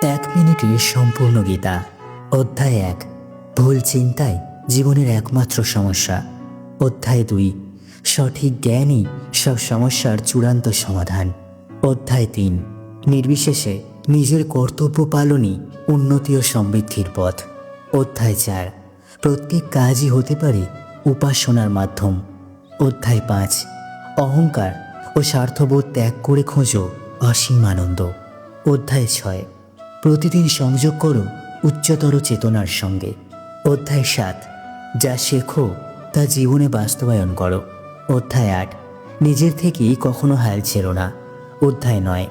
1 মিনিটে সম্পূর্ণ গীতা। অধ্যায় 1, ভুল চিন্তাই জীবনের একমাত্র সমস্যা। অধ্যায় 2, সঠিক জ্ঞানই সব সমস্যার চূড়ান্ত সমাধান। অধ্যায় 3, নির্বিশেষে নিজের কর্তব্য পালনই উন্নতি ও সমৃদ্ধির পথ। অধ্যায় 4, প্রত্যেক কাজই হতে পারে উপাসনার মাধ্যম। অধ্যায় 5, অহংকার ও স্বার্থবোধ ত্যাগ করে খোঁজো অসীম আনন্দ। অধ্যায় 6, প্রতিদিন সংযোগ করো উচ্চতর চেতনার সঙ্গে। অধ্যায় 7, যা শেখো তা জীবনে বাস্তবায়ন করো। অধ্যায় 8, নিজের থেকেই কখনো হাল ছেড়ো না। অধ্যায় 9,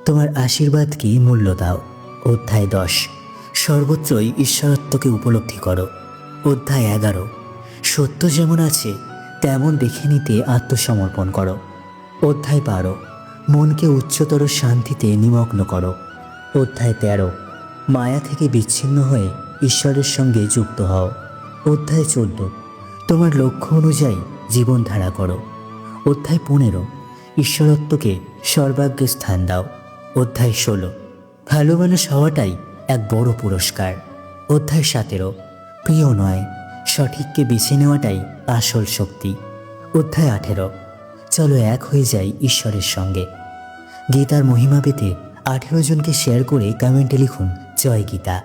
তোমার আশীর্বাদকে মূল্য দাও। অধ্যায় 10, সর্বত্রই ঈশ্বরত্বকে উপলব্ধি করো। অধ্যায় 11, সত্য যেমন আছে তেমন দেখে নিতে আত্মসমর্পণ করো। অধ্যায় 12, মনকে উচ্চতর শান্তিতে নিমগ্ন করো। অধ্যায় 13, মায়া থেকে বিচ্ছিন্ন হয়ে ঈশ্বরের সঙ্গে যুক্ত হও। অধ্যায় 14, তোমার লক্ষ্য অনুযায়ী জীবনধারা করো। অধ্যায় 15, ঈশ্বরত্বকে সর্বাগ্রে স্থান দাও। অধ্যায় 16, ভালো মানুষ হওয়াটাই এক বড় পুরস্কার। অধ্যায় 17, প্রিয় নয়, সঠিককে বেছে নেওয়াটাই আসল শক্তি। অধ্যায় 18, চলো এক হয়ে যাই ঈশ্বরের সঙ্গে। গীতার মহিমা পেতে 18 জনকে শেয়ার করে কমেন্টে লিখুন জয় গীতা।